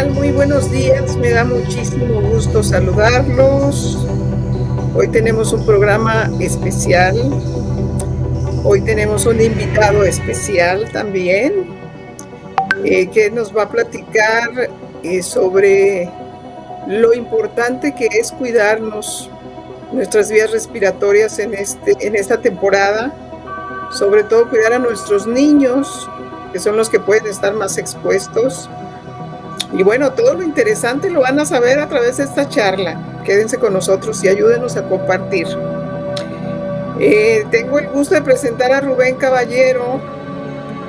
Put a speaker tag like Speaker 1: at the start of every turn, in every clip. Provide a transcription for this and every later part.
Speaker 1: tal? Muy buenos días, me da muchísimo gusto saludarlos. Hoy tenemos un programa especial, hoy tenemos un invitado especial también, que nos va a platicar, sobre lo importante que es cuidarnos nuestras vías respiratorias en esta temporada, sobre todo cuidar a nuestros niños, que son los que pueden estar más expuestos. Y bueno, todo lo interesante lo van a saber a través de esta charla. Quédense con nosotros y ayúdenos a compartir. Tengo el gusto de presentar a Rubén Caballero.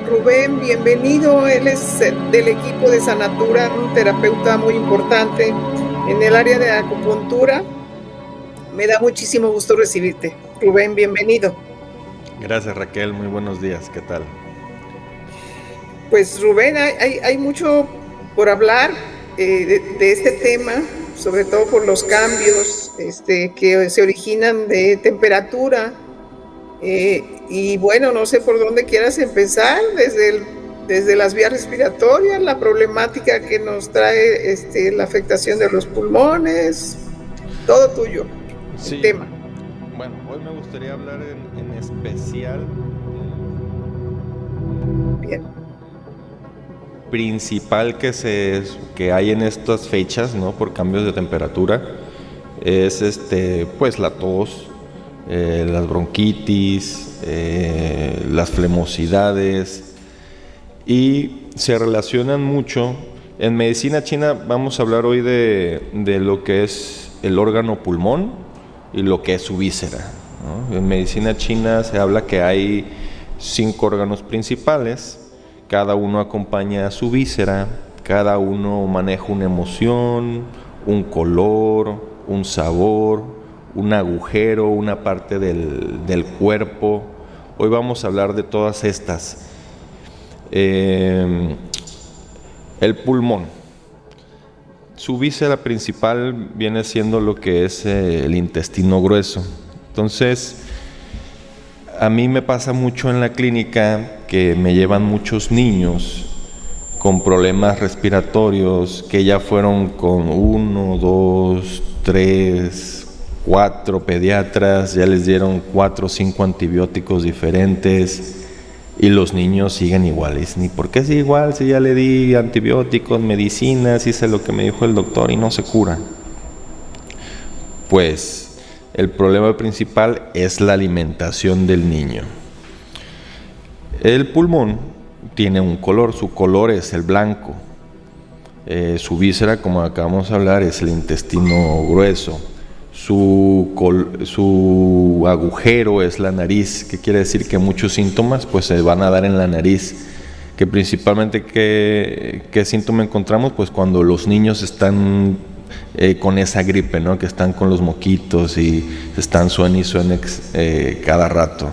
Speaker 1: Rubén, bienvenido. Él es del equipo de Sanatura, un terapeuta muy importante en el área de acupuntura. Me da muchísimo gusto recibirte. Rubén, bienvenido.
Speaker 2: Gracias, Raquel, muy buenos días, ¿qué tal?
Speaker 1: Pues Rubén, hay mucho por hablar de este tema, sobre todo por los cambios que se originan de temperatura. Y bueno, no sé por dónde quieras empezar, desde las vías respiratorias, la problemática que nos trae la afectación de los pulmones, todo tuyo, el tema.
Speaker 2: Bueno, hoy me gustaría hablar en especial
Speaker 1: Bien.
Speaker 2: principal que hay en estas fechas, ¿no? Por cambios de temperatura, es pues la tos, las bronquitis, las flemosidades, y se relacionan mucho. En medicina china vamos a hablar hoy de lo que es el órgano pulmón y lo que es su víscera, ¿no? En medicina china se habla que hay 5 órganos principales, cada uno acompaña a su víscera, cada uno maneja una emoción, un color, un sabor, un agujero, una parte del cuerpo. Hoy vamos a hablar de todas estas. El pulmón. Su víscera principal viene siendo lo que es el intestino grueso. Entonces, a mí me pasa mucho en la clínica que me llevan muchos niños con problemas respiratorios que ya fueron con 1, 2, 3, 4 pediatras, ya les dieron 4 o 5 antibióticos diferentes y los niños siguen iguales. ¿Ni por qué sigue igual si ya le di antibióticos, medicinas, hice lo que me dijo el doctor y no se cura? Pues el problema principal es la alimentación del niño. El pulmón tiene un color, su color es el blanco. Su víscera, como acabamos de hablar, es el intestino grueso. Su agujero es la nariz, que quiere decir que muchos síntomas pues se van a dar en la nariz. Que principalmente, ¿qué síntoma encontramos? Pues cuando los niños están con esa gripe, ¿no? Que están con los moquitos y están suene y suene cada rato.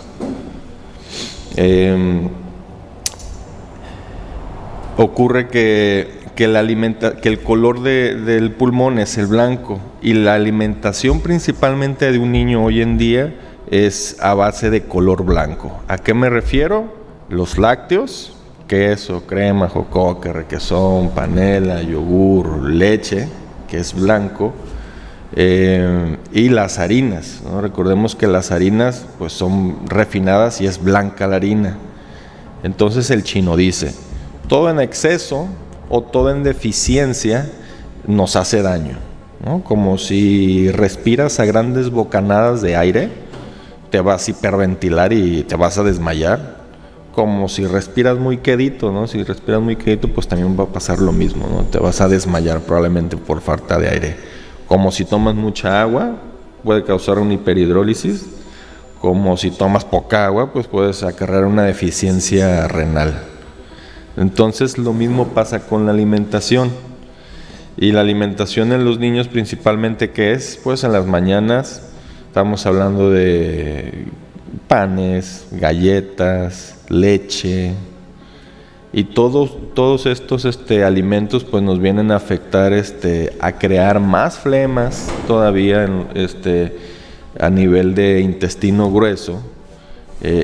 Speaker 2: Ocurre que el color del pulmón es el blanco y la alimentación principalmente de un niño hoy en día es a base de color blanco. ¿A qué me refiero? Los lácteos, queso, crema, jocoque, requesón, panela, yogur, leche, que es blanco, y las harinas, ¿no? Recordemos que las harinas pues son refinadas y es blanca la harina. Entonces el chino dice, todo en exceso o todo en deficiencia nos hace daño, ¿no? Como si respiras a grandes bocanadas de aire, te vas a hiperventilar y te vas a desmayar. Como si respiras muy quedito, ¿no? Si respiras muy quedito, pues también va a pasar lo mismo, ¿no? Te vas a desmayar probablemente por falta de aire. Como si tomas mucha agua, puede causar una hiperhidrólisis. Como si tomas poca agua, pues puedes acarrear una deficiencia renal. Entonces lo mismo pasa con la alimentación. Y la alimentación en los niños principalmente, ¿qué es? Pues en las mañanas estamos hablando de panes, galletas, leche, y todos estos alimentos pues nos vienen a afectar a crear más flemas todavía a nivel de intestino grueso,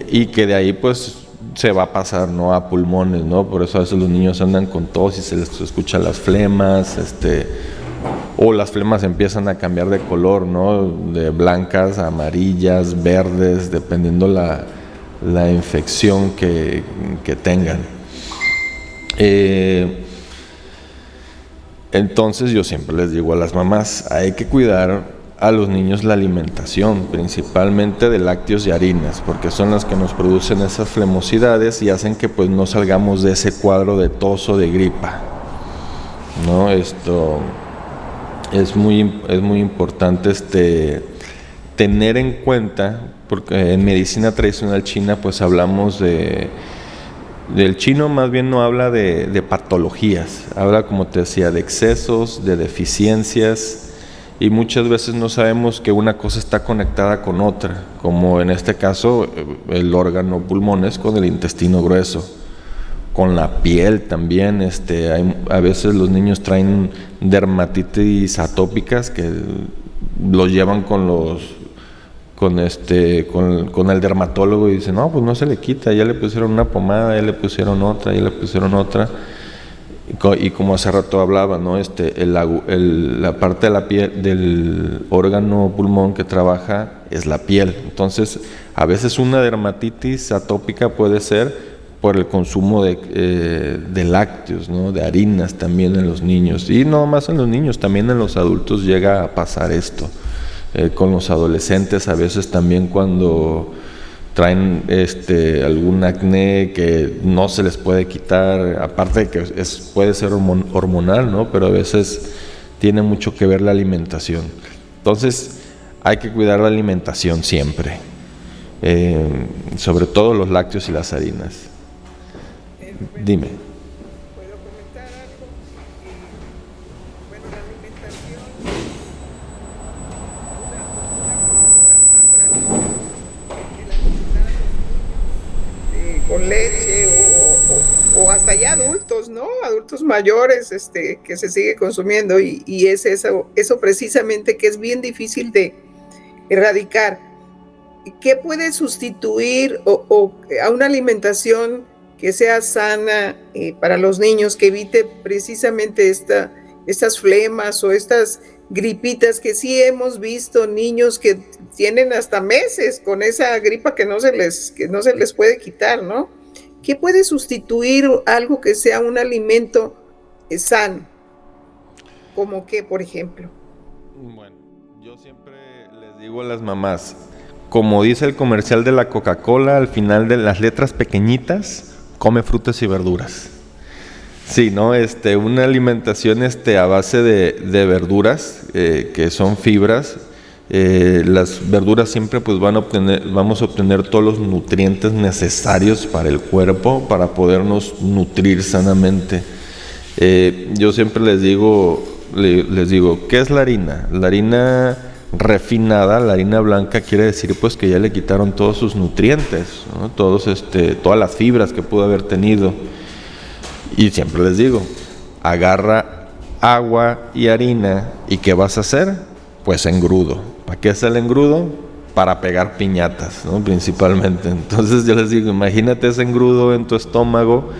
Speaker 2: y que de ahí pues se va a pasar, ¿no?, a pulmones, ¿no? Por eso a veces los niños andan con tos y se les escuchan las flemas, o las flemas empiezan a cambiar de color, ¿no? De blancas a amarillas, verdes, dependiendo la infección que tengan. Entonces yo siempre les digo a las mamás, hay que cuidar a los niños la alimentación, principalmente de lácteos y harinas, porque son las que nos producen esas flemosidades y hacen que pues no salgamos de ese cuadro de tos o de gripa, ¿no? Esto es muy importante tener en cuenta, porque en medicina tradicional china pues hablamos del chino, más bien no habla de patologías, habla, como te decía, de excesos, de deficiencias, y muchas veces no sabemos que una cosa está conectada con otra, como en este caso el órgano pulmones con el intestino grueso, con la piel también. A veces los niños traen dermatitis atópicas que los llevan con el dermatólogo y dicen, no, pues no se le quita, ya le pusieron una pomada, ya le pusieron otra, y como hace rato hablaba, ¿no? La parte de la piel del órgano pulmón que trabaja es la piel. Entonces, a veces una dermatitis atópica puede ser por el consumo de lácteos, ¿no? De harinas también en los niños. Y no más en los niños, también en los adultos llega a pasar esto. Con los adolescentes a veces también cuando traen algún acné que no se les puede quitar, aparte de que puede ser hormonal, ¿no? Pero a veces tiene mucho que ver la alimentación. Entonces hay que cuidar la alimentación siempre, sobre todo los lácteos y las harinas. Dime.
Speaker 1: ¿Puedo comentar algo? Bueno, la alimentación es una cultura, el alimentar a los niños con leche o hasta ya adultos, ¿no? Adultos mayores que se sigue consumiendo y es eso precisamente que es bien difícil de erradicar. ¿Qué puede sustituir a una alimentación que sea sana para los niños, que evite precisamente estas flemas o estas gripitas que sí hemos visto niños que tienen hasta meses con esa gripa que no se les puede quitar, ¿no? ¿Qué puede sustituir algo que sea un alimento sano? ¿Cómo qué, por ejemplo?
Speaker 2: Bueno, yo siempre les digo a las mamás, como dice el comercial de la Coca-Cola, al final de las letras pequeñitas, come frutas y verduras. Sí, ¿no? Una alimentación a base de verduras, que son fibras. Las verduras siempre pues vamos a obtener todos los nutrientes necesarios para el cuerpo, para podernos nutrir sanamente. Yo siempre les digo, ¿qué es la harina? La harina refinada, la harina blanca, quiere decir pues que ya le quitaron todos sus nutrientes, ¿no? Todas las fibras que pudo haber tenido. Y siempre les digo, agarra agua y harina, ¿y qué vas a hacer? Pues engrudo. ¿Para qué es el engrudo? Para pegar piñatas, ¿no? Principalmente. Entonces yo les digo, imagínate ese engrudo en tu estómago,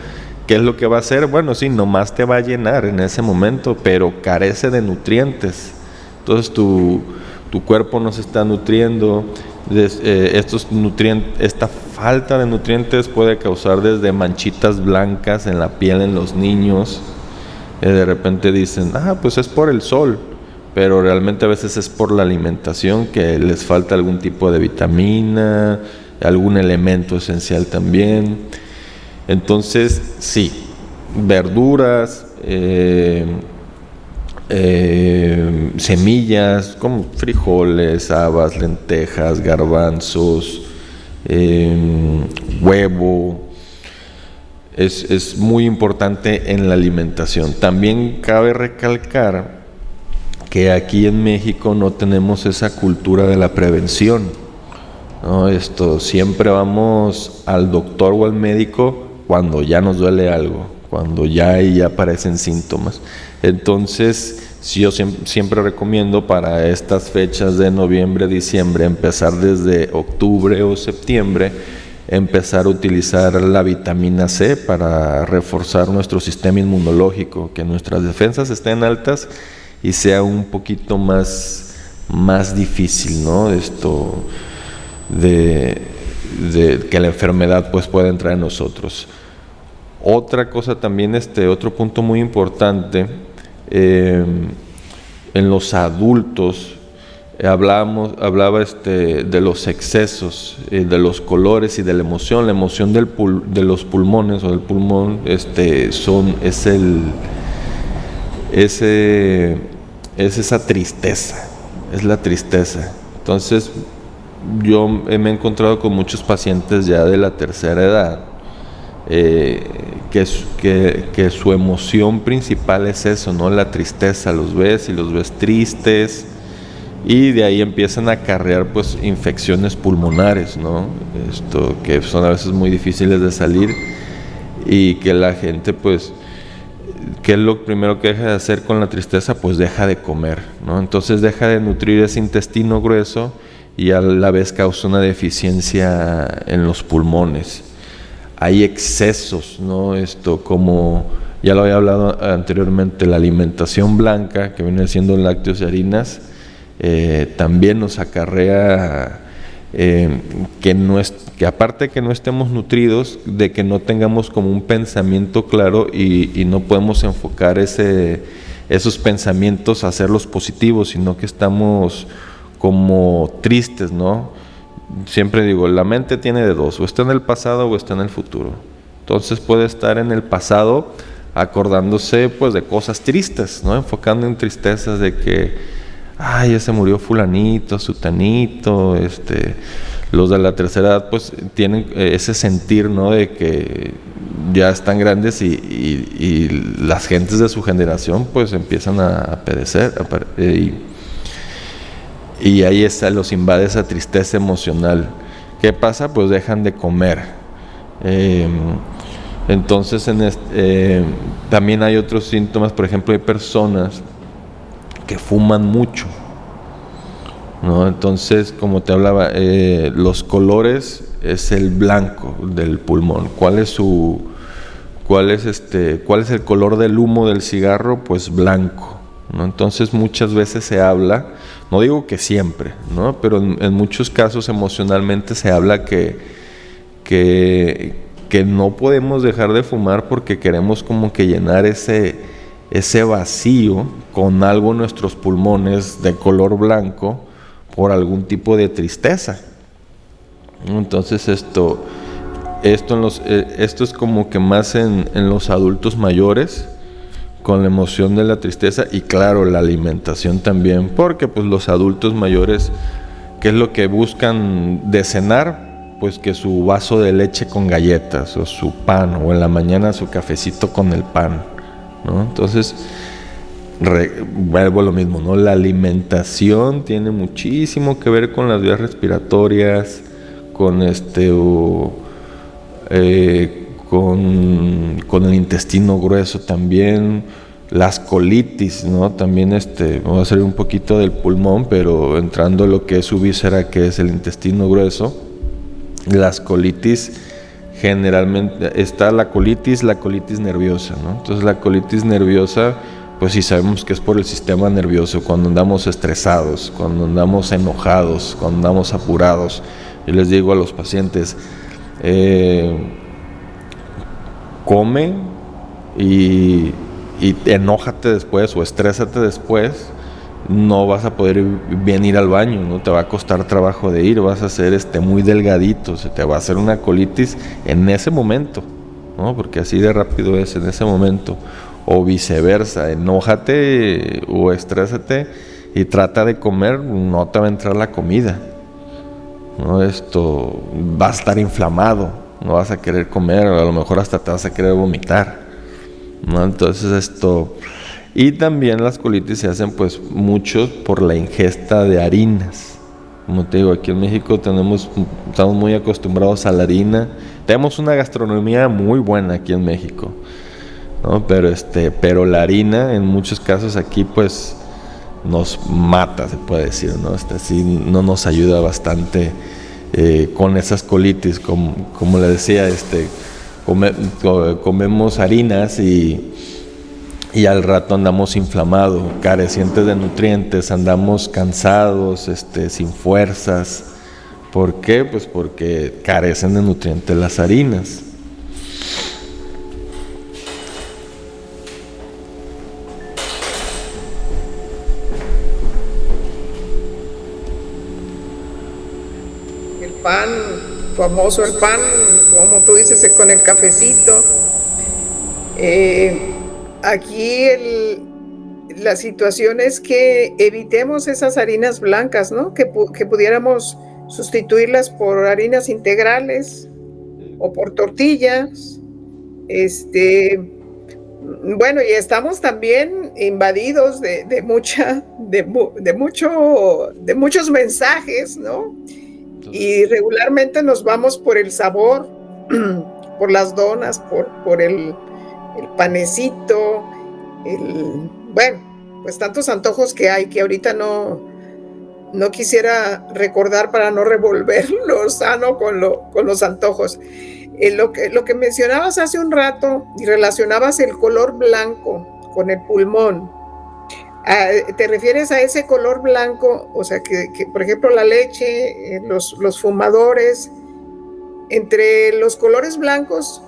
Speaker 2: ¿qué es lo que va a hacer? Bueno, sí, nomás te va a llenar en ese momento, pero carece de nutrientes. Entonces tu cuerpo no se está nutriendo. Esta falta de nutrientes puede causar desde manchitas blancas en la piel en los niños. De repente dicen, pues es por el sol, pero realmente a veces es por la alimentación, que les falta algún tipo de vitamina, algún elemento esencial también. Entonces, sí, verduras, semillas como frijoles, habas, lentejas, garbanzos, huevo, es muy importante en la alimentación. También cabe recalcar que aquí en México no tenemos esa cultura de la prevención, ¿no? Siempre vamos al doctor o al médico cuando ya nos duele algo, cuando ya aparecen síntomas. Entonces, yo siempre recomiendo para estas fechas de noviembre, diciembre, empezar desde octubre o septiembre, empezar a utilizar la vitamina C para reforzar nuestro sistema inmunológico, que nuestras defensas estén altas y sea un poquito más difícil, ¿no? Esto de que la enfermedad pues pueda entrar en nosotros. Otra cosa también, otro punto muy importante, en los adultos, hablaba de los excesos, de los colores y de la emoción. La emoción de los pulmones o del pulmón, es esa tristeza, es la tristeza. Entonces, yo me he encontrado con muchos pacientes ya de la tercera edad, que su emoción principal es eso, ¿no? La tristeza. Los ves tristes, y de ahí empiezan a acarrear pues infecciones pulmonares, ¿no? Que son a veces muy difíciles de salir, y que la gente pues, ¿qué es lo primero que deja de hacer con la tristeza? Pues deja de comer, ¿no? Entonces deja de nutrir ese intestino grueso y a la vez causa una deficiencia en los pulmones. Hay excesos, ¿no? Como ya lo había hablado anteriormente, la alimentación blanca, que viene siendo lácteos y harinas, también nos acarrea que aparte de que no estemos nutridos, de que no tengamos como un pensamiento claro y no podemos enfocar esos pensamientos a hacerlos positivos, sino que estamos como tristes, ¿no? Siempre digo, la mente tiene de dos: o está en el pasado o está en el futuro. Entonces puede estar en el pasado acordándose pues de cosas tristes, ¿no? Enfocando en tristezas de que ya se murió fulanito, sutanito. Los de la tercera edad pues tienen ese sentir, ¿no? De que ya están grandes y las gentes de su generación pues empiezan a perecer, y ahí los invade esa tristeza emocional. ¿Qué pasa? Pues dejan de comer. Entonces también hay otros síntomas. Por ejemplo, hay personas que fuman mucho, ¿no? Entonces, como te hablaba, los colores es el blanco del pulmón. ¿Cuál es el color del humo del cigarro? Pues blanco, ¿no? Entonces muchas veces se habla, no digo que siempre, ¿no? Pero en muchos casos emocionalmente se habla que no podemos dejar de fumar porque queremos como que llenar ese vacío con algo en nuestros pulmones de color blanco por algún tipo de tristeza. Entonces esto es como que más en los adultos mayores, con la emoción de la tristeza, y claro, la alimentación también, porque pues los adultos mayores, ¿qué es lo que buscan de cenar? Pues que su vaso de leche con galletas, o su pan, o en la mañana su cafecito con el pan, ¿no? Entonces vuelvo a lo mismo, ¿no? La alimentación tiene muchísimo que ver con las vías respiratorias, con con el intestino grueso también, las colitis, ¿no? También vamos a hacer un poquito del pulmón, pero entrando en lo que es su víscera, que es el intestino grueso. Las colitis, generalmente está la colitis nerviosa, ¿no? Entonces la colitis nerviosa, pues sí sabemos que es por el sistema nervioso, cuando andamos estresados, cuando andamos enojados, cuando andamos apurados. Yo les digo a los pacientes, come y enójate después o estrésate después, no vas a poder bien ir al baño, no te va a costar trabajo de ir, vas a ser muy delgadito, se te va a hacer una colitis en ese momento, ¿no? Porque así de rápido es en ese momento. O viceversa, enójate o estrésate y trata de comer, no te va a entrar la comida, ¿no? Va a estar inflamado, no vas a querer comer, a lo mejor hasta te vas a querer vomitar, ¿no? Entonces y también las colitis se hacen pues muchos por la ingesta de harinas. Como te digo, aquí en México estamos muy acostumbrados a la harina. Tenemos una gastronomía muy buena aquí en México, ¿no? Pero la harina en muchos casos aquí pues nos mata, se puede decir, ¿no? Sí, no nos ayuda bastante con esas colitis, como le decía, comemos harinas y al rato andamos inflamados, carecientes de nutrientes, andamos cansados, sin fuerzas. ¿Por qué? Pues porque carecen de nutrientes las harinas.
Speaker 1: El pan, famoso el pan, como tú dices, con el cafecito. Aquí la situación es que evitemos esas harinas blancas, ¿no? Que pudiéramos sustituirlas por harinas integrales o por tortillas. Bueno, y estamos también invadidos de muchos mensajes, ¿no? Y regularmente nos vamos por el sabor, por las donas, por el panecito, bueno, pues tantos antojos que hay que ahorita no quisiera recordar para no revolver lo sano con los antojos. Lo que mencionabas hace un rato y relacionabas el color blanco con el pulmón. ¿Te refieres a ese color blanco? O sea, que por ejemplo la leche, los fumadores, entre los colores blancos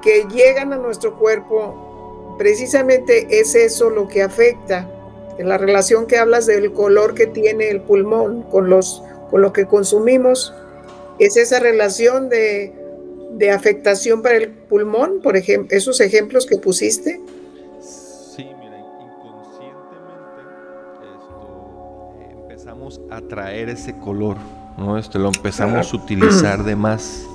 Speaker 1: que llegan a nuestro cuerpo, precisamente es eso lo que afecta. En la relación que hablas del color que tiene el pulmón con lo que consumimos, es esa relación de afectación para el pulmón, por ejemplo, esos ejemplos que pusiste.
Speaker 2: Sí, mira, inconscientemente empezamos a traer ese color, ¿no? Lo empezamos a utilizar de más.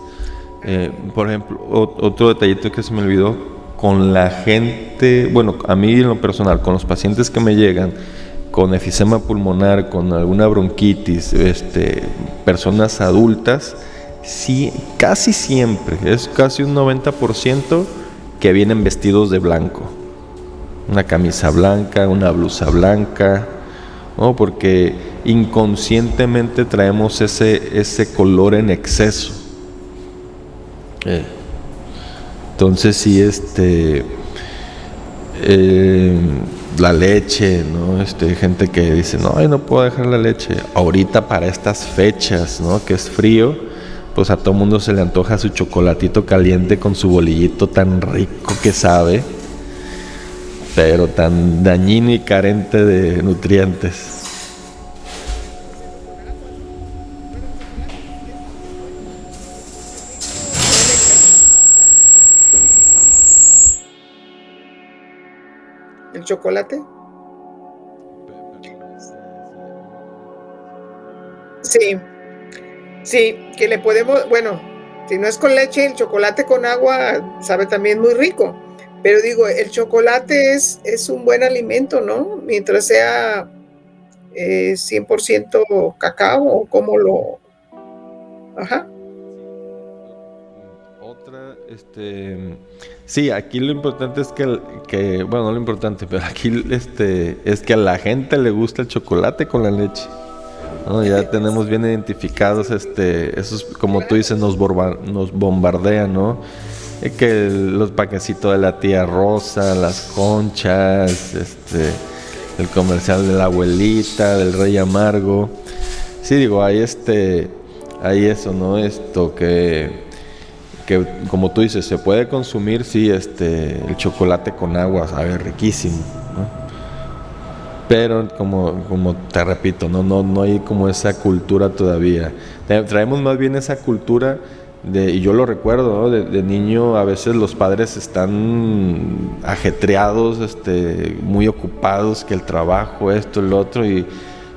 Speaker 2: Por ejemplo, otro detallito que se me olvidó, con la gente, bueno, a mí en lo personal, con los pacientes que me llegan con efisema pulmonar, con alguna bronquitis, personas adultas, sí, casi siempre, es casi un 90% que vienen vestidos de blanco. Una camisa blanca, una blusa blanca, ¿no? Porque inconscientemente traemos ese color en exceso. Entonces sí, la leche, ¿no? Gente que dice, no, yo no puedo dejar la leche. Ahorita para estas fechas, ¿no? Que es frío, pues a todo mundo se le antoja su chocolatito caliente con su bolillito tan rico que sabe, pero tan dañino y carente de nutrientes.
Speaker 1: ¿El chocolate? Sí, que le podemos, bueno, si no es con leche, el chocolate con agua sabe también muy rico. Pero digo, el chocolate es un buen alimento, ¿no? Mientras sea 100% cacao, o como lo... Ajá.
Speaker 2: Otra, sí, aquí lo importante es que bueno, no lo importante, pero aquí es que a la gente le gusta el chocolate con la leche, ¿no? Ya tenemos bien identificados, esos, como tú dices, nos bombardean, ¿no? Que los paquecitos de la tía Rosa, las conchas, el comercial de la abuelita, del Rey Amargo. Sí, digo, hay eso, ¿no? Que como tú dices, se puede consumir, sí, el chocolate con agua sabe riquísimo, ¿no? Pero como te repito, no hay como esa cultura todavía. Traemos más bien esa cultura y yo lo recuerdo, ¿no? De niño a veces los padres están ajetreados, muy ocupados, que el trabajo, esto, el otro, y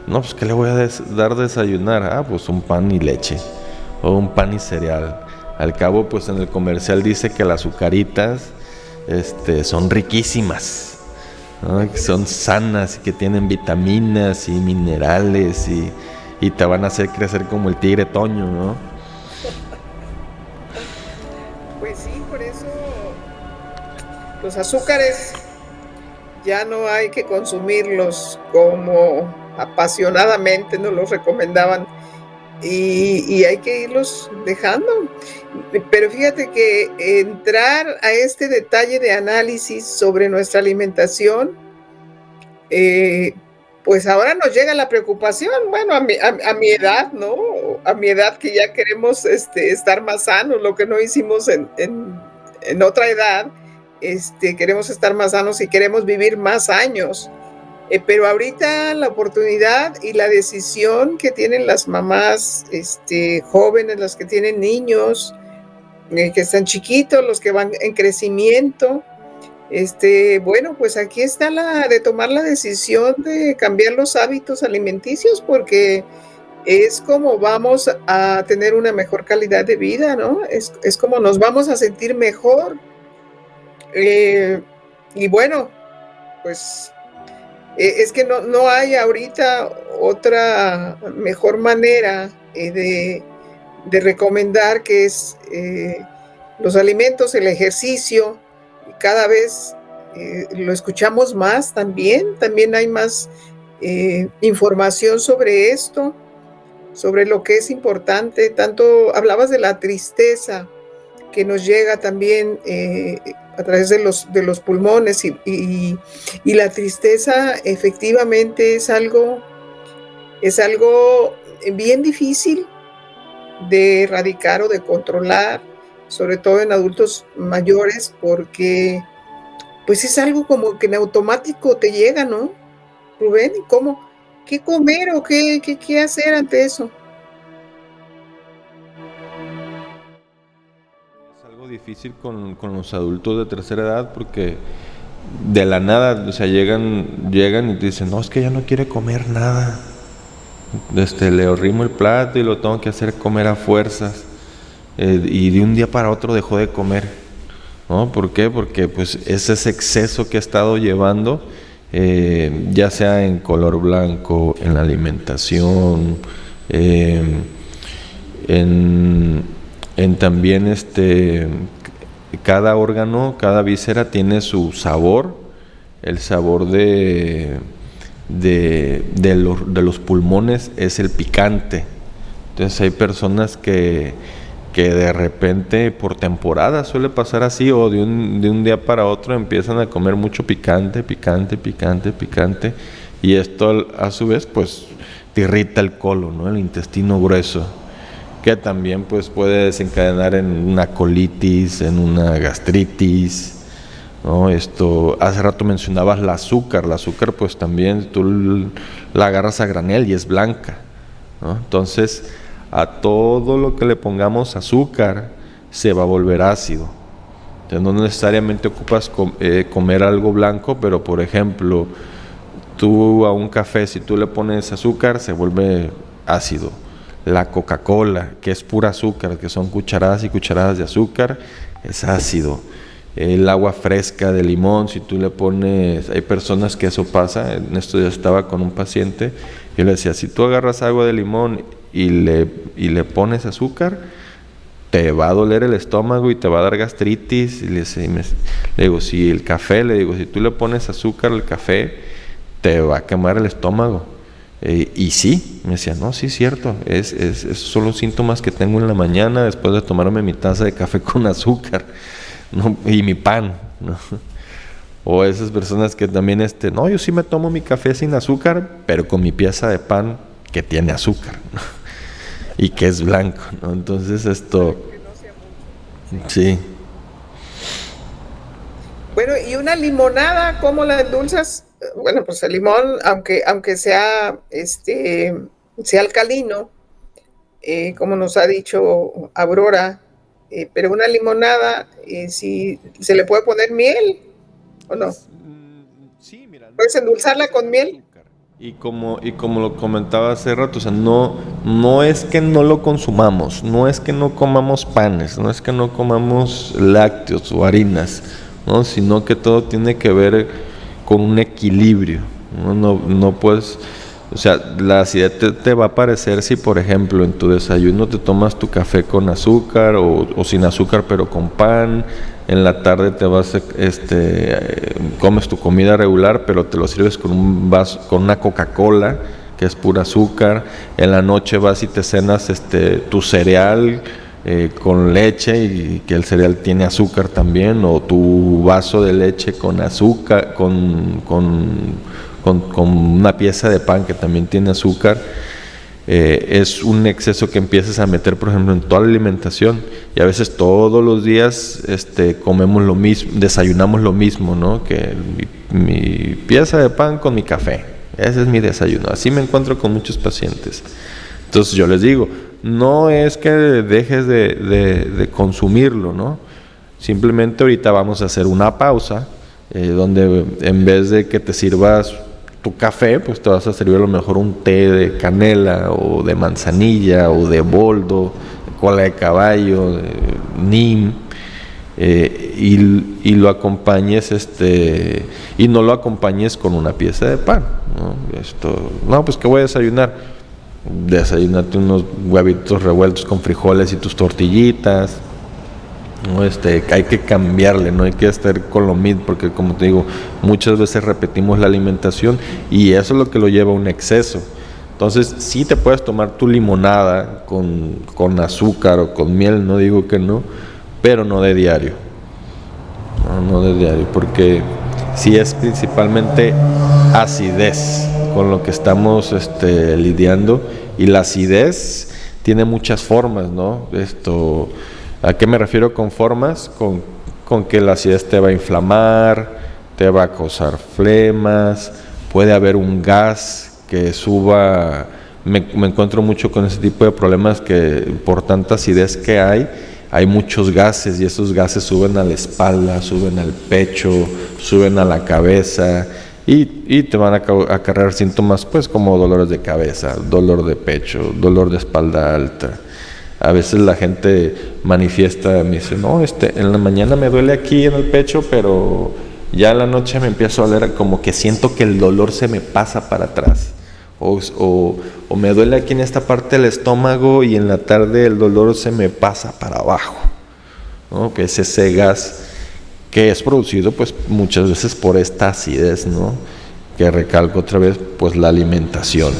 Speaker 2: no, pues ¿qué le voy a dar de desayunar? Ah, pues un pan y leche, o un pan y cereal. Al cabo, pues en el comercial dice que las azucaritas son riquísimas, ¿no? Que son sanas y que tienen vitaminas y minerales y te van a hacer crecer como el tigre Toño, ¿no?
Speaker 1: Pues sí, por eso los azúcares ya no hay que consumirlos como apasionadamente nos los recomendaban. y hay que irlos dejando. Pero fíjate que entrar a este detalle de análisis sobre nuestra alimentación, pues ahora nos llega la preocupación, bueno, a mi edad, ¿no? A mi edad que ya queremos estar más sanos, lo que no hicimos en otra edad, queremos estar más sanos y queremos vivir más años. Pero ahorita la oportunidad y la decisión que tienen las mamás jóvenes, las que tienen niños, que están chiquitos, los que van en crecimiento, bueno, pues aquí está la de tomar la decisión de cambiar los hábitos alimenticios, porque es como vamos a tener una mejor calidad de vida, ¿no? Es como nos vamos a sentir mejor. Y bueno, pues es que no hay ahorita otra mejor manera de recomendar, que es los alimentos, el ejercicio. Y cada vez lo escuchamos más también hay más información sobre esto, sobre lo que es importante. Tanto hablabas de la tristeza que nos llega también a través de los pulmones, y la tristeza efectivamente es algo bien difícil de erradicar o de controlar, sobre todo en adultos mayores, porque pues es algo como que en automático te llega, ¿no, Rubén? ¿Cómo? ¿Qué comer o qué hacer ante eso?
Speaker 2: Es algo difícil con los adultos de tercera edad porque de la nada, o sea, llegan y te dicen, no, es que ya no quiere comer nada. Le arrimo el plato y lo tengo que hacer comer a fuerzas. Y de un día para otro dejó de comer, ¿no? ¿Por qué? Porque pues es ese exceso que ha estado llevando, ya sea en color blanco, en la alimentación, en también cada órgano, cada víscera tiene su sabor. El sabor de los pulmones es el picante. Entonces hay personas que de repente, por temporada suele pasar así, o de un día para otro empiezan a comer mucho picante, y esto a su vez pues te irrita el colon, ¿no? El intestino grueso, que también pues puede desencadenar en una colitis, en una gastritis, ¿no? Hace rato mencionabas el azúcar pues también tú la agarras a granel y es blanca, ¿no? Entonces a todo lo que le pongamos azúcar se va a volver ácido. Entonces no necesariamente ocupas comer algo blanco, pero por ejemplo tú a un café, si tú le pones azúcar, se vuelve ácido. La Coca-Cola, que es pura azúcar, que son cucharadas y cucharadas de azúcar, es ácido. El agua fresca de limón, si tú le pones, hay personas que eso pasa. En esto ya estaba con un paciente, yo le decía, si tú agarras agua de limón y le pones azúcar, te va a doler el estómago y te va a dar gastritis. Y le digo, si el café, si tú le pones azúcar al café, te va a quemar el estómago. Y sí, me decía, no, sí es cierto, esos son los síntomas que tengo en la mañana después de tomarme mi taza de café con azúcar, ¿no? Y mi pan, ¿no? O esas personas que también, no, yo sí me tomo mi café sin azúcar, pero con mi pieza de pan que tiene azúcar, ¿no? Y que es blanco, ¿no? Entonces sí.
Speaker 1: Bueno, y una limonada, ¿cómo la endulzas? Bueno, pues el limón, aunque sea alcalino, como nos ha dicho Aurora, pero una limonada, si se le puede poner miel o no.
Speaker 2: Sí, mira,
Speaker 1: ¿Puedes endulzarla con miel?
Speaker 2: Y como lo comentaba hace rato, o sea, no es que no lo consumamos, no es que no comamos panes, no es que no comamos lácteos o harinas, ¿no? Sino que todo tiene que ver con un equilibrio, ¿no? No puedes, o sea, la acidez te va a aparecer si, por ejemplo, en tu desayuno te tomas tu café con azúcar o sin azúcar pero con pan. En la tarde te vas, comes tu comida regular, pero te lo sirves con un vaso, con una Coca-Cola, que es pura azúcar. En la noche vas y te cenas tu cereal con leche, y que el cereal tiene azúcar también, o tu vaso de leche con azúcar, con una pieza de pan que también tiene azúcar. Es un exceso que empiezas a meter, por ejemplo, en toda la alimentación, y a veces todos los días comemos lo mismo, desayunamos lo mismo, ¿no? Que mi pieza de pan con mi café, ese es mi desayuno. Así me encuentro con muchos pacientes. Entonces yo les digo, no es que dejes de consumirlo, ¿no? Simplemente ahorita vamos a hacer una pausa, donde en vez de que te sirvas tu café, pues te vas a servir a lo mejor un té de canela, o de manzanilla, o de boldo, de cola de caballo, de neem, y lo acompañes, y no lo acompañes con una pieza de pan, ¿no? Pues ¿qué voy a desayunar? Desayunate unos huevitos revueltos con frijoles y tus tortillitas, ¿no? Hay que cambiarle, no hay que estar con lo mismo, porque como te digo, muchas veces repetimos la alimentación y eso es lo que lo lleva a un exceso. Entonces sí te puedes tomar tu limonada con azúcar o con miel, no digo que no, pero no de diario, no de diario, porque sí es principalmente acidez con lo que estamos lidiando, y la acidez tiene muchas formas, ¿no? ¿A qué me refiero con formas? Con que la acidez te va a inflamar, te va a causar flemas, puede haber un gas que suba. Me encuentro mucho con ese tipo de problemas, que por tanta acidez que hay muchos gases, y esos gases suben a la espalda, suben al pecho, suben a la cabeza, y te van a acarrear síntomas pues como dolores de cabeza, dolor de pecho, dolor de espalda alta. A veces la gente manifiesta, me dice, no, en la mañana me duele aquí en el pecho, pero ya en la noche me empiezo a doler, como que siento que el dolor se me pasa para atrás. O me duele aquí en esta parte del estómago, y en la tarde el dolor se me pasa para abajo, ¿no? Que es ese gas que es producido pues muchas veces por esta acidez, ¿no? Que recalco otra vez, pues la alimentación.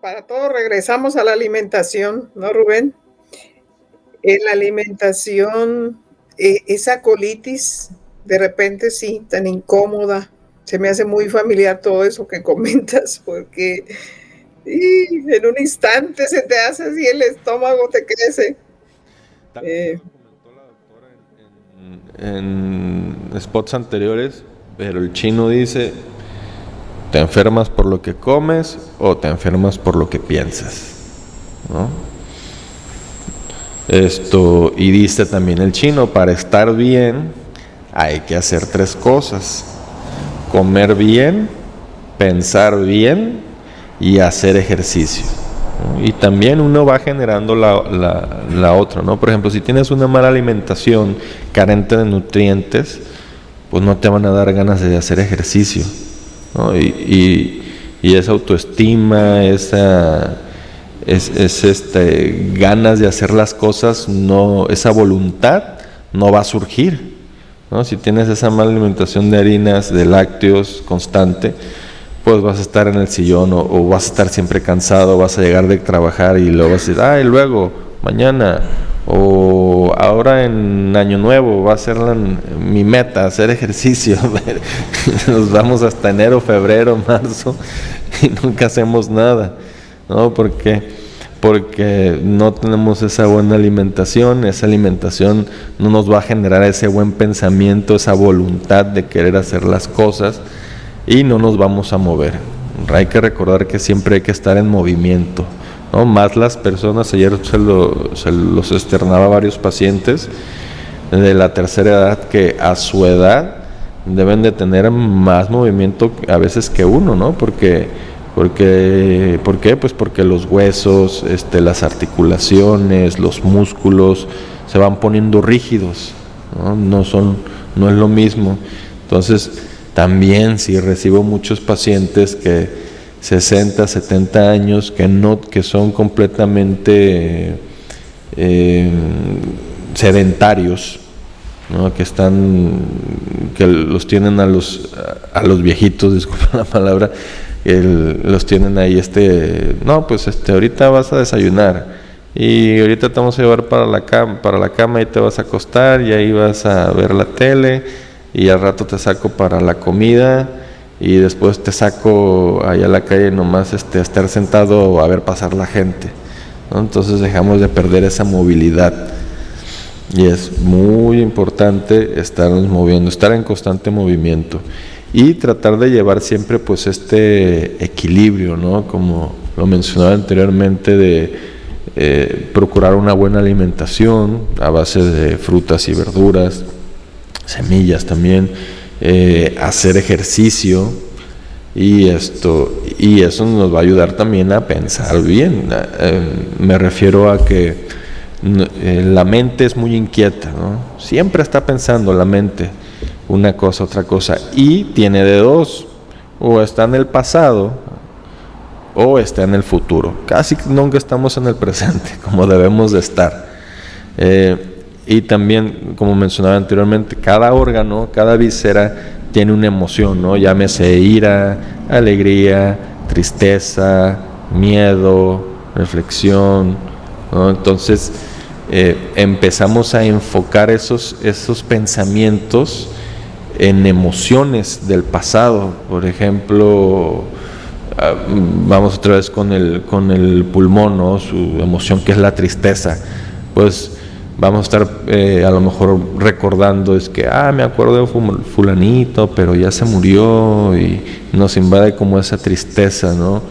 Speaker 1: Para todo regresamos a la alimentación, ¿no, Rubén? En la alimentación, esa colitis, de repente sí, tan incómoda, se me hace muy familiar todo eso que comentas, porque en un instante se te hace así, el estómago te crece.
Speaker 2: También lo comentó la doctora en spots anteriores, pero el chino dice: te enfermas por lo que comes o te enfermas por lo que piensas, ¿no? Y dice también el chino, para estar bien hay que hacer 3 cosas: comer bien, pensar bien y hacer ejercicio, ¿no? Y también uno va generando la otra, ¿no? Por ejemplo, si tienes una mala alimentación carente de nutrientes, pues no te van a dar ganas de hacer ejercicio, ¿no? Y esa autoestima, ganas de hacer las cosas, esa voluntad no va a surgir, ¿no? Si tienes esa mala alimentación de harinas, de lácteos constante, pues vas a estar en el sillón, o vas a estar siempre cansado, vas a llegar de trabajar y luego vas a decir, luego, mañana, o ahora en Año Nuevo va a ser mi meta, hacer ejercicio. Nos vamos hasta enero, febrero, marzo y nunca hacemos nada, ¿no? Porque no tenemos esa buena alimentación. Esa alimentación no nos va a generar ese buen pensamiento, esa voluntad de querer hacer las cosas, y no nos vamos a mover. Hay que recordar que siempre hay que estar en movimiento, ¿no? Más las personas, ayer se los externaba a varios pacientes de la tercera edad, que a su edad deben de tener más movimiento a veces que uno, ¿no? ¿Por qué? Pues porque los huesos, las articulaciones, los músculos se van poniendo rígidos, ¿no? No es lo mismo. Entonces, también si recibo muchos pacientes que 60, 70 años que son completamente sedentarios, ¿no? Que los tienen a los viejitos, disculpa la palabra, los tienen ahí, no, pues ahorita vas a desayunar y ahorita te vamos a llevar para la cama y te vas a acostar y ahí vas a ver la tele y al rato te saco para la comida y después te saco allá a la calle nomás a estar sentado a ver pasar la gente, ¿no? Entonces dejamos de perder esa movilidad. Y es muy importante estarnos moviendo, estar en constante movimiento y tratar de llevar siempre pues equilibrio, ¿no? Como lo mencionaba anteriormente, de procurar una buena alimentación a base de frutas y verduras, semillas también, hacer ejercicio y eso nos va a ayudar también a pensar bien. Me refiero a que la mente es muy inquieta, ¿no? Siempre está pensando la mente una cosa, otra cosa, y tiene de dos: o está en el pasado o está en el futuro. Casi nunca estamos en el presente como debemos de estar. Y también, como mencionaba anteriormente, cada órgano, cada víscera tiene una emoción, ¿no? Llámese ira, alegría, tristeza, miedo, reflexión, ¿no? Entonces empezamos a enfocar esos pensamientos en emociones del pasado. Por ejemplo, vamos otra vez con el pulmón, ¿no? Su emoción, que es la tristeza. Pues vamos a estar a lo mejor recordando, me acuerdo de fulanito, pero ya se murió, y nos invade como esa tristeza, ¿no?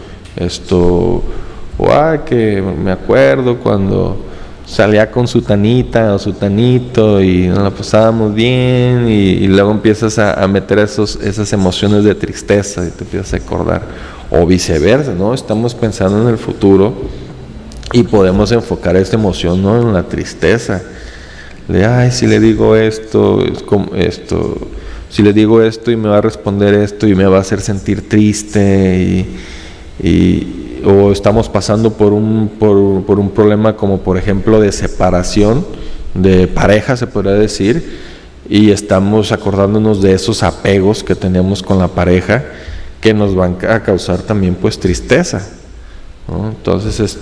Speaker 2: Que me acuerdo cuando salía con su tanita o su tanito y nos la pasábamos bien, y luego empiezas a meter esas emociones de tristeza y te empiezas a acordar, o viceversa, ¿no? Estamos pensando en el futuro y podemos enfocar esta emoción, ¿no?, en la tristeza. Si le digo esto, es como esto, si le digo esto y me va a responder esto y me va a hacer sentir triste, o estamos pasando por un problema como por ejemplo de separación de pareja, se podría decir, y estamos acordándonos de esos apegos que tenemos con la pareja, que nos van a causar también pues tristeza, ¿no? Entonces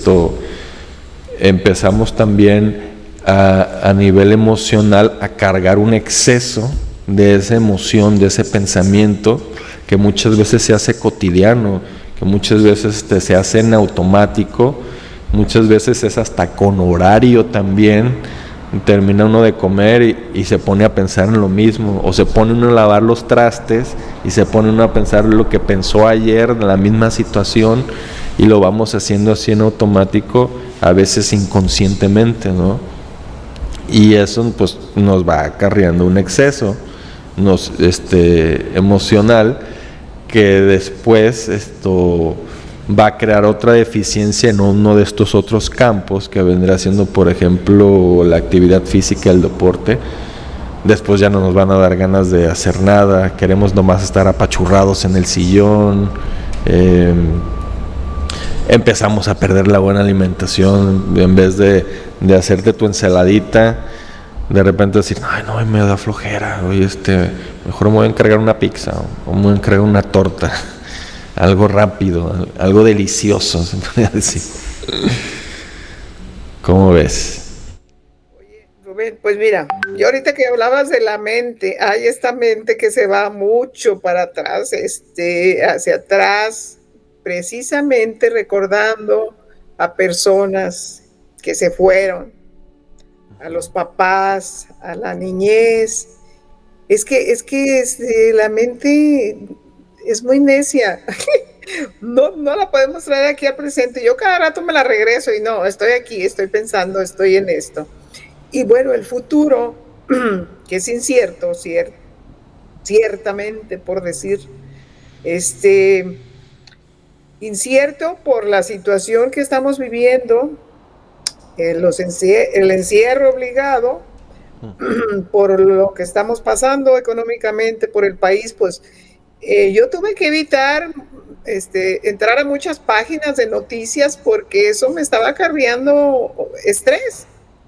Speaker 2: empezamos también a nivel emocional a cargar un exceso de esa emoción, de ese pensamiento, que muchas veces se hace cotidiano, que muchas veces se hace en automático, muchas veces es hasta con horario también. Termina uno de comer y se pone a pensar en lo mismo, o se pone uno a lavar los trastes y se pone uno a pensar lo que pensó ayer en la misma situación, y lo vamos haciendo así en automático, a veces inconscientemente, ¿no? Y eso pues nos va acarreando un exceso emocional, que después va a crear otra deficiencia en uno de estos otros campos, que vendrá siendo, por ejemplo, la actividad física, el deporte. Después ya no nos van a dar ganas de hacer nada, queremos nomás estar apachurrados en el sillón, empezamos a perder la buena alimentación. En vez de hacerte tu ensaladita, de repente decir, no, me da flojera, oye, mejor me voy a encargar una pizza, o me voy a encargar una torta, algo rápido, algo delicioso, se podría decir. ¿Cómo ves?
Speaker 1: Oye, Rubén, pues mira, yo ahorita que hablabas de la mente, hay esta mente que se va mucho para atrás, hacia atrás, precisamente recordando a personas que se fueron, a los papás, a la niñez. Es que la mente es muy necia. No la podemos traer aquí al presente. Yo cada rato me la regreso y no, estoy aquí, estoy pensando, estoy en esto. Y bueno, el futuro, que es incierto, ciertamente, por decir, incierto por la situación que estamos viviendo, el encierro obligado, por lo que estamos pasando económicamente, por el país, pues yo tuve que evitar entrar a muchas páginas de noticias, porque eso me estaba acarreando estrés.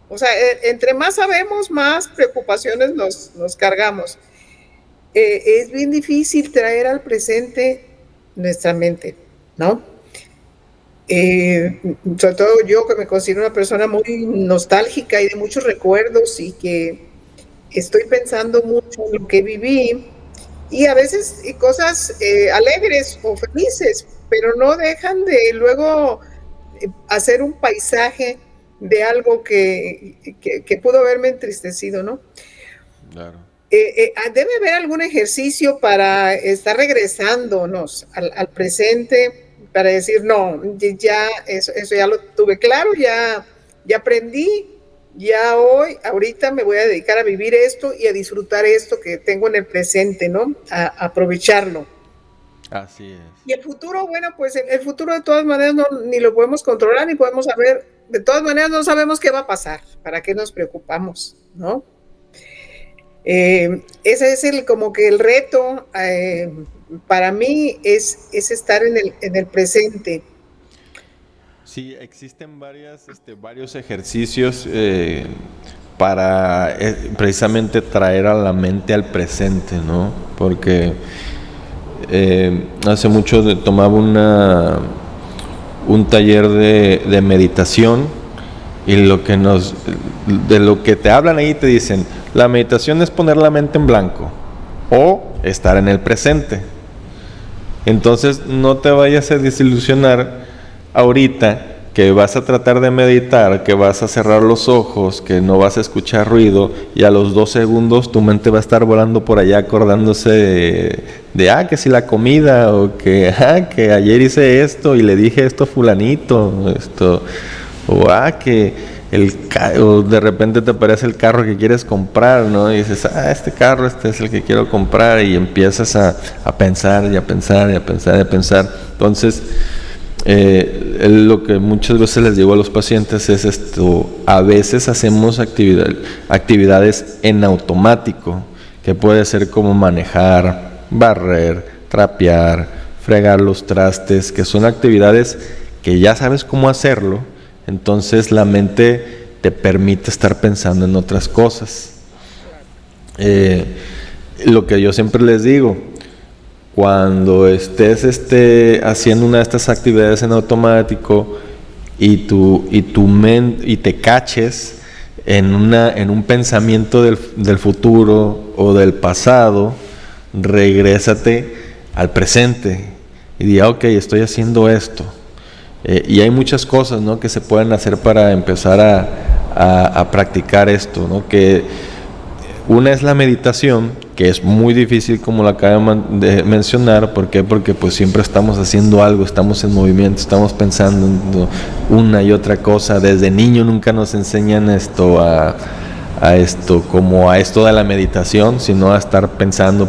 Speaker 1: O sea, entre más sabemos, más preocupaciones nos cargamos. Es bien difícil traer al presente nuestra mente, ¿no? Sobre todo yo, que me considero una persona muy nostálgica y de muchos recuerdos, y que estoy pensando mucho en lo que viví, y a veces cosas alegres o felices, pero no dejan de luego hacer un paisaje de algo que pudo haberme entristecido, ¿no?
Speaker 2: Claro.
Speaker 1: Debe haber algún ejercicio para estar regresándonos al presente, para decir, no, ya eso ya lo tuve claro, ya aprendí, ya hoy, ahorita me voy a dedicar a vivir esto y a disfrutar esto que tengo en el presente, ¿no? A aprovecharlo.
Speaker 2: Así es.
Speaker 1: Y el futuro, bueno, pues el futuro de todas maneras ni lo podemos controlar, ni podemos saber, de todas maneras no sabemos qué va a pasar, ¿para qué nos preocupamos, no? Ese es como que el reto para mí es estar en el presente.
Speaker 2: Sí, existen varios ejercicios para precisamente traer a la mente al presente, ¿no? Porque hace mucho tomaba un taller de meditación, y de lo que te hablan ahí te dicen, la meditación es poner la mente en blanco o estar en el presente. Entonces no te vayas a desilusionar ahorita que vas a tratar de meditar, que vas a cerrar los ojos, que no vas a escuchar ruido, y a los 2 segundos tu mente va a estar volando por allá acordándose que si la comida, o que ayer hice esto y le dije esto a fulanito, o de repente te aparece el carro que quieres comprar, ¿no? Y dices, este carro, este es el que quiero comprar, y empiezas a pensar y a pensar y a pensar y a pensar. Entonces, lo que muchas veces les digo a los pacientes es esto: a veces hacemos actividades en automático, que puede ser como manejar, barrer, trapear, fregar los trastes, que son actividades que ya sabes cómo hacerlo. Entonces la mente te permite estar pensando en otras cosas. Lo que yo siempre les digo, cuando estés haciendo una de estas actividades en automático y te caches en un pensamiento del futuro o del pasado, regrésate al presente y diga, ok, estoy haciendo esto. Y hay muchas cosas, ¿no?, que se pueden hacer para empezar a practicar esto, ¿no? Que una es la meditación, que es muy difícil, como lo acabo de mencionar. ¿Por qué? Porque pues siempre estamos haciendo algo, estamos en movimiento, estamos pensando en una y otra cosa. Desde niño nunca nos enseñan como a esto de la meditación, sino a estar pensando,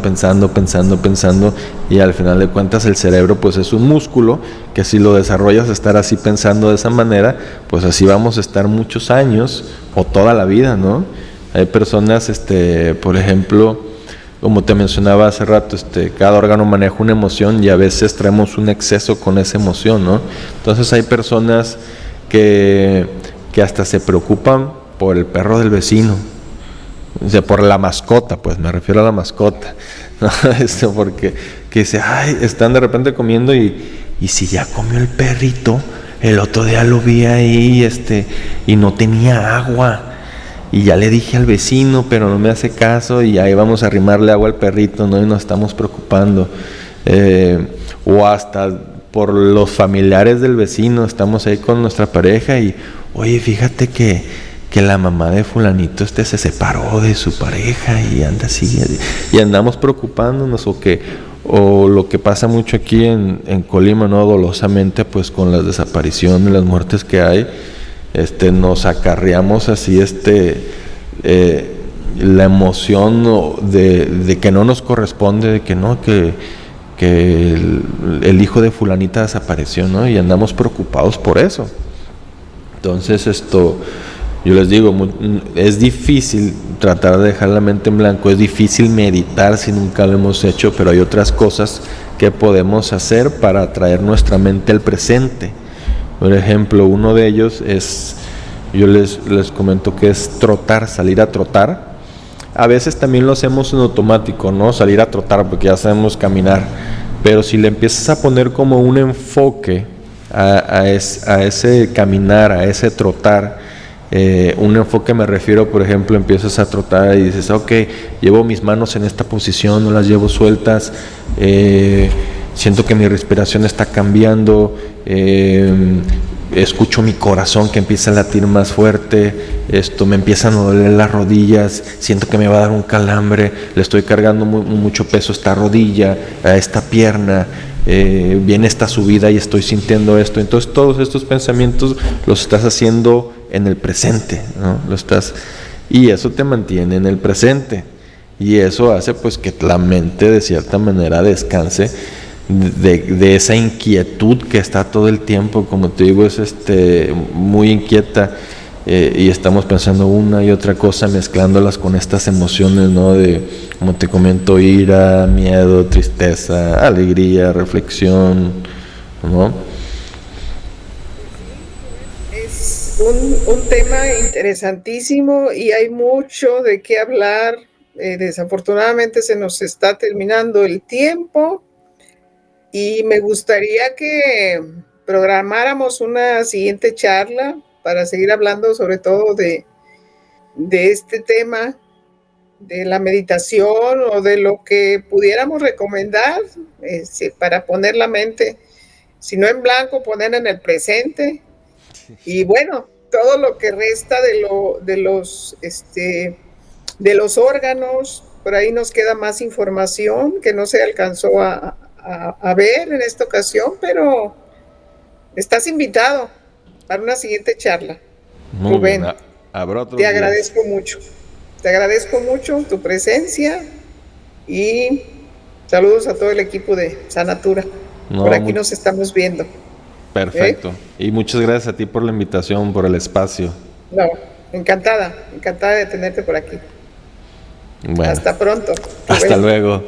Speaker 2: y al final de cuentas el cerebro pues es un músculo que si lo desarrollas a estar así pensando de esa manera, pues así vamos a estar muchos años o toda la vida, ¿no? Hay personas, por ejemplo, como te mencionaba hace rato, cada órgano maneja una emoción, y a veces traemos un exceso con esa emoción, ¿no? Entonces hay personas que hasta se preocupan por el perro del vecino, o sea, por la mascota, pues me refiero a la mascota, ¿no? Porque que dice, están de repente comiendo y si ya comió el perrito, el otro día lo vi ahí, y no tenía agua, y ya le dije al vecino, pero no me hace caso, y ahí vamos a arrimarle agua al perrito, ¿no? Y nos estamos preocupando, o hasta por los familiares del vecino, estamos ahí con nuestra pareja y, oye, fíjate que la mamá de fulanito se separó de su pareja y anda así, y andamos preocupándonos, o lo que pasa mucho aquí en Colima, ¿no?, dolosamente, pues con las desapariciones, las muertes que hay, nos acarreamos así la emoción de que no nos corresponde, de que no, que el hijo de fulanita desapareció, ¿no? Y andamos preocupados por eso. Entonces yo les digo, es difícil tratar de dejar la mente en blanco, es difícil meditar si nunca lo hemos hecho, pero hay otras cosas que podemos hacer para traer nuestra mente al presente. Por ejemplo, uno de ellos es Yo les comento que es trotar, salir a trotar. A veces también lo hacemos en automático, ¿no? Salir a trotar porque ya sabemos caminar. Pero si le empiezas a poner como un enfoque a ese caminar, a ese trotar, un enfoque me refiero, por ejemplo, empiezas a trotar y dices, ok, llevo mis manos en esta posición, no las llevo sueltas, siento que mi respiración está cambiando, escucho mi corazón que empieza a latir más fuerte, me empiezan a doler las rodillas, siento que me va a dar un calambre, le estoy cargando mucho peso a esta rodilla, a esta pierna, viene esta subida y estoy sintiendo esto. Entonces todos estos pensamientos los estás haciendo en el presente, ¿no? Y eso te mantiene en el presente, y eso hace pues que la mente de cierta manera descanse de esa inquietud que está todo el tiempo, como te digo, es muy inquieta, y estamos pensando una y otra cosa, mezclándolas con estas emociones, ¿no? De, como te comento, ira, miedo, tristeza, alegría, reflexión, ¿no?
Speaker 1: Es un tema interesantísimo y hay mucho de qué hablar. Desafortunadamente se nos está terminando el tiempo y me gustaría que programáramos una siguiente charla para seguir hablando sobre todo de este tema, de la meditación o de lo que pudiéramos recomendar para poner la mente, si no en blanco, ponerla en el presente. Y bueno, todo lo que resta de los órganos, por ahí nos queda más información que no se alcanzó a ver en esta ocasión, pero estás invitado para una siguiente charla.
Speaker 2: Muy
Speaker 1: Rubén,
Speaker 2: bien. Habrá otros
Speaker 1: te
Speaker 2: días.
Speaker 1: agradezco mucho. Te agradezco mucho tu presencia y saludos a todo el equipo de Sanatura. Por aquí nos estamos viendo.
Speaker 2: Perfecto. Y muchas gracias a ti por la invitación, por el espacio.
Speaker 1: No, encantada de tenerte por aquí.
Speaker 2: Bueno,
Speaker 1: hasta pronto.
Speaker 2: Hasta luego.